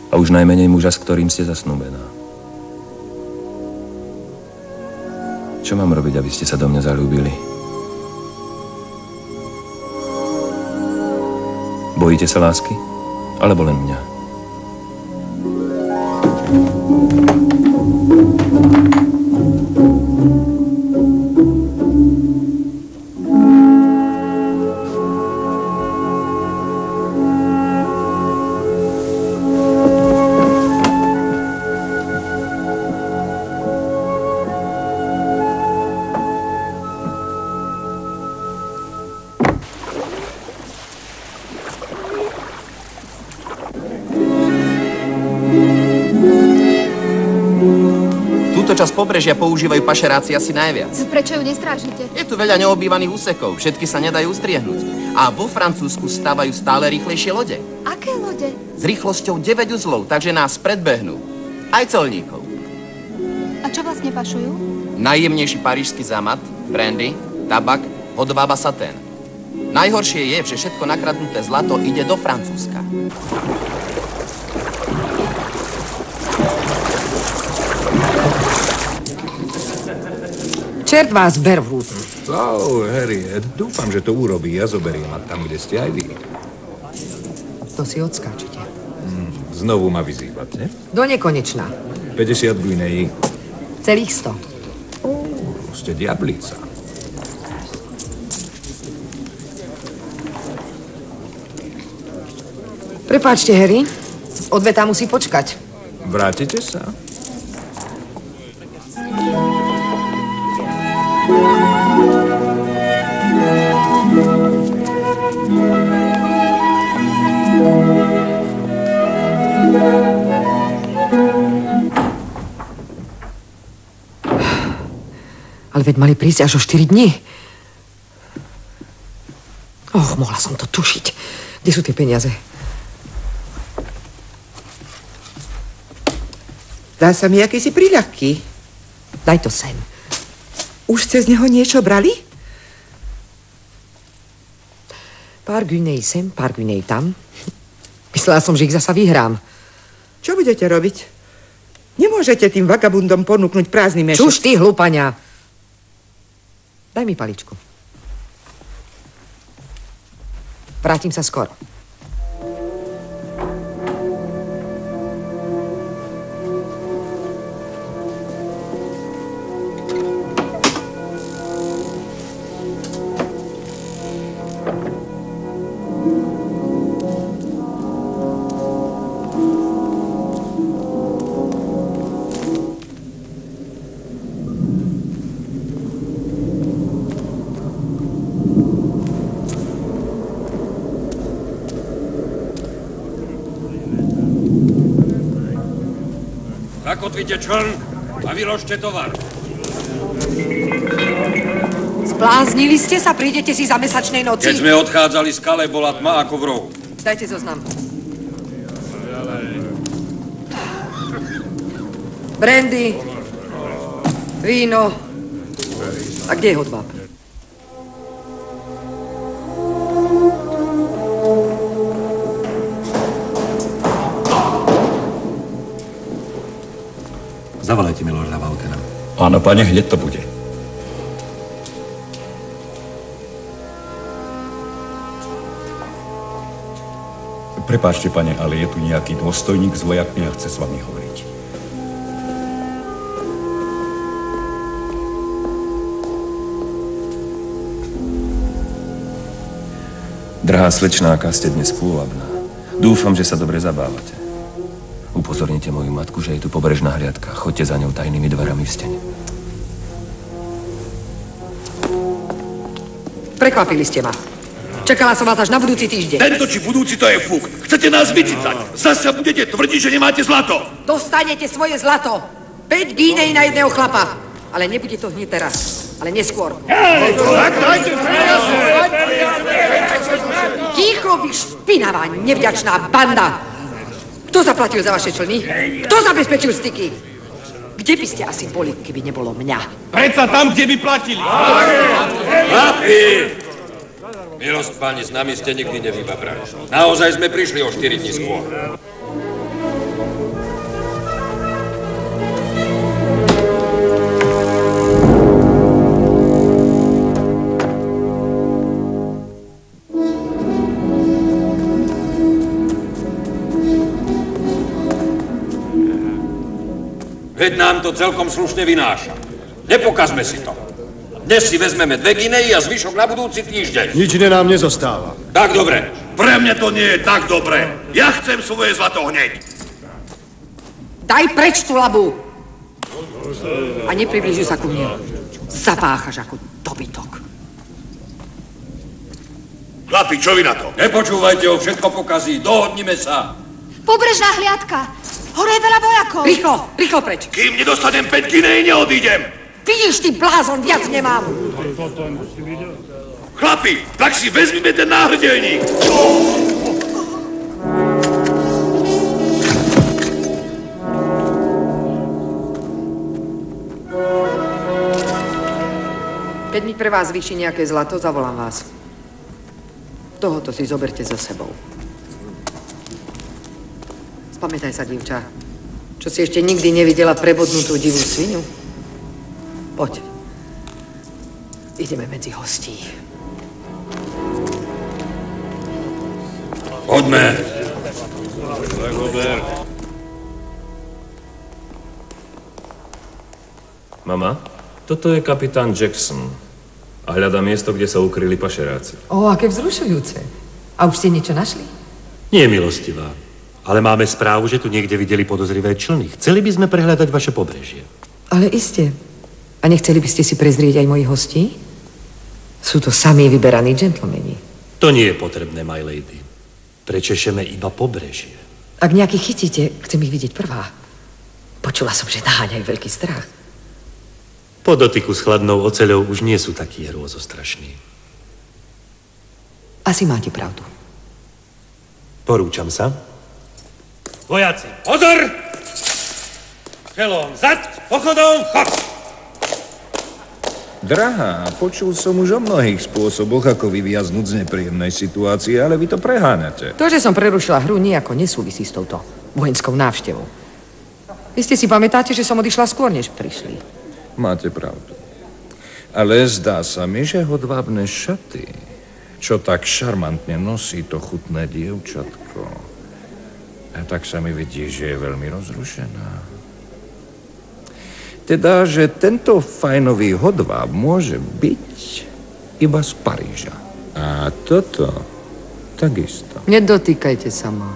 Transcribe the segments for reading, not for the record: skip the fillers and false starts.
A už najmenej muža, s ktorým ste zasnúbená. Čo mám robiť, aby ste sa do mňa zaľúbili? Bojíte sa lásky? Alebo len mňa? Časť pobrežia používajú pašeráci asi najviac. Prečo ju nestrážite? Je tu veľa neobývaných úsekov, všetky sa nedajú striehnúť. A vo Francúzsku stavajú stále rýchlejšie lode. Aké lode? S rýchlosťou 9 uzlov, takže nás predbehnú. Aj colníkov. A čo vlastne pašujú? Najjemnejší parížský zamat, brandy, tabak, hodvába satén. Najhoršie je, že všetko nakradnuté zlato ide do Francúzska. Čert vás ber v hútu. Harriet, dúfam, že to urobí. Ja zoberiem a tam, kde ste aj vy. To si odskáčete. Znovu ma vyzývate? Do nekonečna. 50 guineí. Celých 100. Ste diablica. Prepáčte, Harry. Odveta musí počkať. Vrátite sa? Ale veď mali prísť až o 4 dní. Mohla som to tušiť. Kde sú tie peniaze? Dá sa mi akýsi príľahký. Daj to sem. Už ste z neho niečo brali? Pár guineí sem, pár guineí tam. Myslela som, že ich zasa vyhrám. Čo budete robiť? Nemôžete tým vagabundom ponúknuť prázdny mešec. Čuž ty, hlupania. Daj mi paličku. Vrátim sa skoro. Zakotvite čln a vyložte tovar. Zbláznili ste sa? Prídete si za mesačnej noci? Keď sme odchádzali z Calais, bola tma ako v rohu. Dajte zoznam. Brandy, víno. A kde je hodváb? Zavolajte mi lorda Valkena. Áno, pane, hneď to bude. Prepáčte, pane, ale je tu nejaký dôstojník s vojakmi a chce s vami hovoriť. Drahá slečná, aká ste dnes pôvabná. Dúfam, že sa dobre zabávate. Upozornite moju matku, že je tu pobrežná hliadka. Choďte za ňou tajnými dverami v stene. Prekvapili ste ma. Čakala som vás až na budúci týždeň. Tento či budúci to je fúk. Chcete nás vycicať. Zasa budete tvrdiť, že nemáte zlato. Dostanete svoje zlato. 5 guineí na jedného chlapa. Ale nebude to hneď teraz, ale neskôr. Ticho, vy špinavá, nevďačná banda. Kto zaplatil za vaše člny? Kto zabezpečil styky? Kde by ste asi boli, keby nebolo mňa? Predsa tam, kde by platili. Chlapi! Milosť páni, s nami ste nikdy nevybabrali. Naozaj sme prišli o 4 dní skôr. Veď nám to celkom slušne vynáša. Nepokazme si to. Dnes si vezmeme 2 guinei a zvyšok na budúci týždeň. Nič iné nám nezostáva. Tak dobre. Pre mňa to nie je tak dobre. Ja chcem svoje zlato hneď. Daj preč tú labu. A nepriblíži sa ku mne. Zapáchaš ako dobytok. Chlapi, čo vy na to? Nepočúvajte ho, všetko pokazí. Dohodnime sa. Pobrežná hliadka. Hore je veľa vojakov. Rýchlo, rýchlo preč. Kým nedostanem 5 guinei, neodídem. Vidíš, ty blázon, viac nemám. Chlapi, tak si vezmime ten náhrdelník. Keď mi pre vás vyšší nejaké zlato, zavolám vás. Tohoto si zoberte so sebou. Spamätaj sa, dievča. Čo si ešte nikdy nevidela prebodnutú divú svinu? Poď. Ideme medzi hostí. Poďme. Mama, toto je kapitán Jackson. A hľadá miesto, kde sa ukryli pašeráci. Aké vzrušujúce. A už ste niečo našli? Nie, milostivá. Ale máme správu, že tu niekde videli podozrivé člny. Chceli by sme prehľadať vaše pobrežie. Ale iste. A nechceli by ste si prezrieť aj mojich hostí? Sú to sami vyberaní džentlmeni. To nie je potrebné, my lady. Prečešeme iba pobrežie. Ak nejakých chytíte, chcem ich vidieť prvá. Počula som, že naháňajú veľký strach. Po dotyku s chladnou oceľou už nie sú takí hrôzostrašní. Asi máte pravdu. Porúčam sa. Vojaci, pozor! Čelom zad, pochodom, chod! Drahá, počul som už o mnohých spôsoboch, ako vyviaznuť z nepríjemnej situácie, ale vy to preháňate. To, že som prerušila hru, nejako nesúvisí s touto vojenskou návštevou. Vy ste si pamätáte, že som odišla skôr, než prišli. Máte pravdu. Ale zdá sa mi, že hodvábne šaty, čo tak šarmantne nosí to chutné dievčatko, a tak sa mi vidí, že je veľmi rozrušená. Teda, že tento fajnový hodváb môže byť iba z Paríža. A toto takisto. Nedotýkajte sa ma.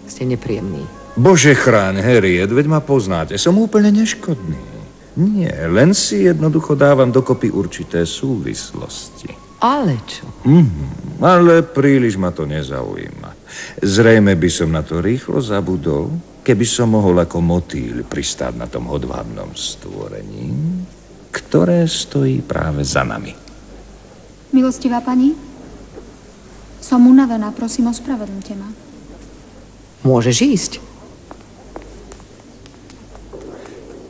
Ste nepríjemní. Bože chráň, Harriet, veď ma poznáte. Som úplne neškodný. Nie, len si jednoducho dávam dokopy určité súvislosti. Ale čo? Ale príliš ma to nezaujíma. Zrejme by som na to rýchlo zabudol, keby som mohol ako motýl pristáť na tom hodvábnom stvorení, ktoré stojí práve za nami. Milostivá pani, som unavená, prosím, ospravedlňte ma. Môžeš ísť.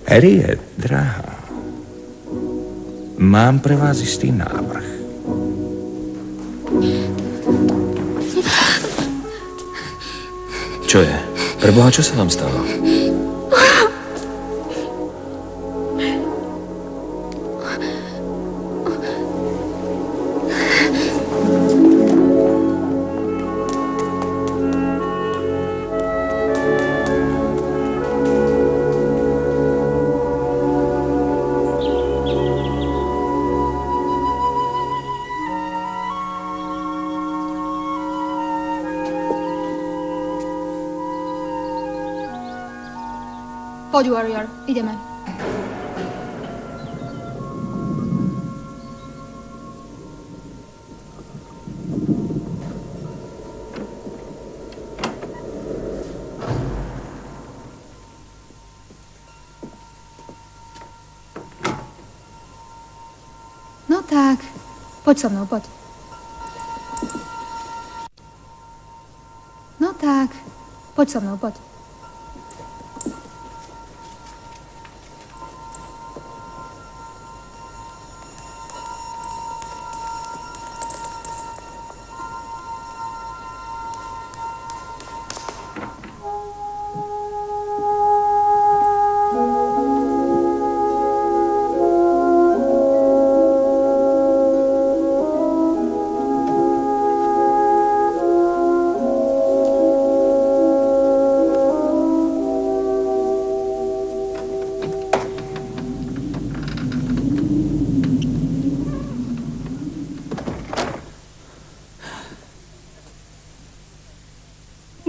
Harriet, drahá, mám pre vás istý návrh. Čo je? Preboha, čo sa vám stalo? Poď, Warrior, ideme. No tak, poď so mnou, poď. No tak, poď so mnou, poď.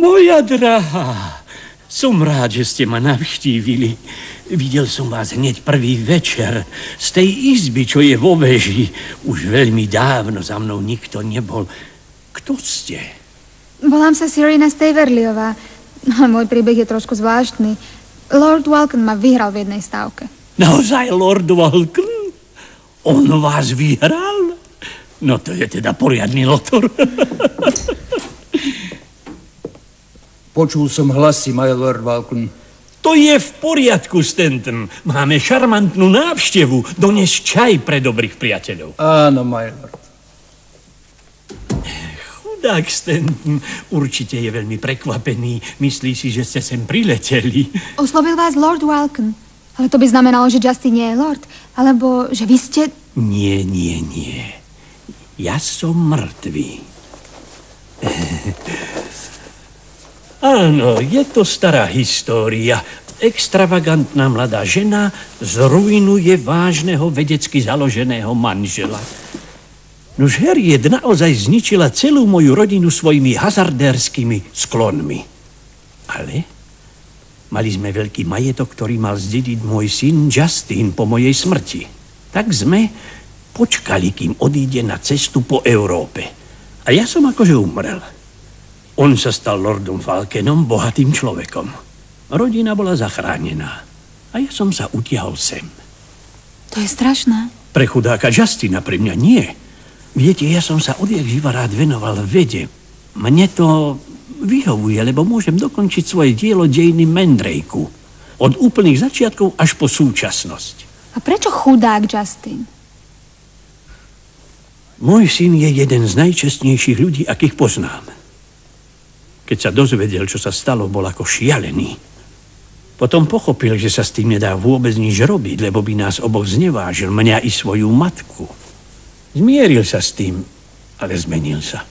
Moja drahá, som rád, že ste ma navštívili. Videl som vás hneď prvý večer z tej izby, čo je vo veži. Už veľmi dávno za mnou nikto nebol. Kto ste? Volám sa Cyrena Staverlyová. Môj príbeh je trošku zvláštny. Lord Walken ma vyhral v jednej stávke. Naozaj, Lord Walken? On vás vyhral? No to je teda poriadny lotor. Počul som hlasy, my Lord Walken. To je v poriadku, Stanton. Máme šarmantnú návštevu. Dones čaj pre dobrých priateľov. Áno, my Lord. Chudák Stanton. Určite je veľmi prekvapený. Myslí si, že ste sem prileteli. Oslovil vás Lord Walken. Ale to by znamenalo, že Justin nie je lord. Alebo že vy ste... Nie. Ja som mŕtvý. Áno, je to stará história. Extravagantná mladá žena zrujnuje vážneho vedecky založeného manžela. Nož Harriet naozaj zničila celú moju rodinu svojimi hazardérskými sklonmi. Ale mali sme veľký majetok, ktorý mal zdediť môj syn Justin po mojej smrti. Tak sme počkali, kým odíde na cestu po Európe. A ja som akože umrel. On sa stal lordom Falkenom, bohatým človekom. Rodina bola zachránená. A ja som sa utiahol sem. To je strašné. Pre chudáka Justina, pre mňa nie. Viete, ja som sa odjak živa rád venoval vede. Mne to vyhovuje, lebo môžem dokončiť svoje dielo Dejiny Mandrake'u. Od úplných začiatkov až po súčasnosť. A prečo chudák Justin? Môj syn je jeden z najčestnejších ľudí, akých poznám. Keď sa dozvedel, čo sa stalo, bol ako šialený. Potom pochopil, že sa s tým nedá vôbec nič robiť, lebo by nás oboch znevážil, mňa i svoju matku. Zmieril sa s tým, ale zmenil sa.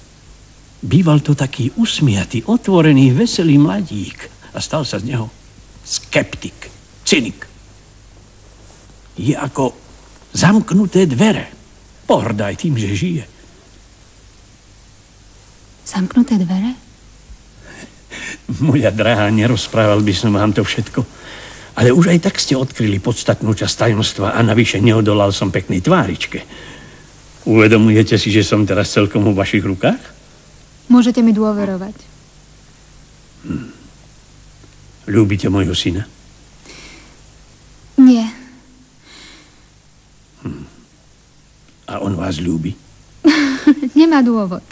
Býval to taký usmiatý, otvorený, veselý mladík a stal sa z neho skeptik, cynik. Je ako zamknuté dvere. Pohrdaj tým, že žije. Zamknuté dvere? Moja drahá, nerozprával by som vám to všetko. Ale už aj tak ste odkryli podstatnú časť tajomstva a navyše neodolal som peknej tváričke. Uvedomujete si, že som teraz celkom vo vašich rukách? Môžete mi dôverovať. Ľúbite môjho syna? Nie. A on vás ľúbi? Nemá dôvod.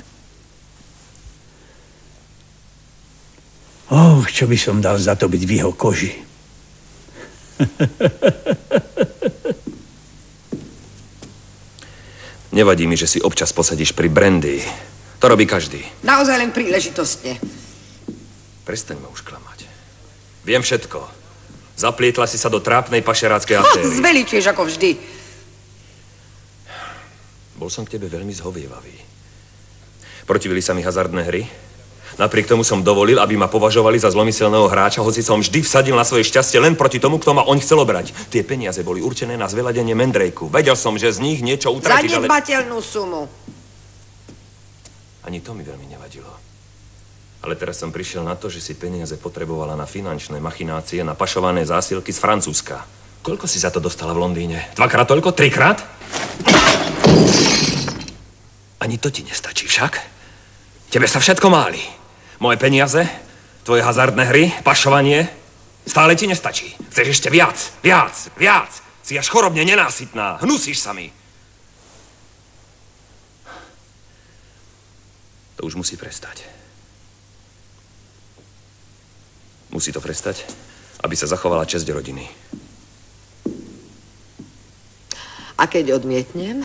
Čo by som dal za to byť v jeho koži? Nevadí mi, že si občas posadíš pri brandy. To robí každý. Naozaj len príležitostne. Prestaň ma už klamať. Viem všetko. Zaplietla si sa do trápnej pašeráckej aféry. Zveličuješ ako vždy. Bol som k tebe veľmi zhovievavý. Protivili sa mi hazardné hry. Napriek tomu som dovolil, aby ma považovali za zlomyselného hráča, hoci som vždy vsadil na svoje šťastie len proti tomu, kto ma oň chcel obrať. Tie peniaze boli určené na zveladenie Mandrake'u. Vedel som, že z nich niečo utratiť, ale... Zanedbateľnú sumu. Ani to mi veľmi nevadilo. Ale teraz som prišiel na to, že si peniaze potrebovala na finančné machinácie, na pašované zásielky z Francúzska. Koľko si za to dostala v Londýne? 2-krát toľko? 3-krát? Ani to ti nestačí však. Tebe sa všetko máli. Moje peniaze, tvoje hazardné hry, pašovanie. Stále ti nestačí. Chceš ešte viac, viac, viac. Si až chorobne nenásytná. Hnusíš sa mi. To už musí prestať. Musí to prestať, aby sa zachovala česť rodiny. A keď odmietnem?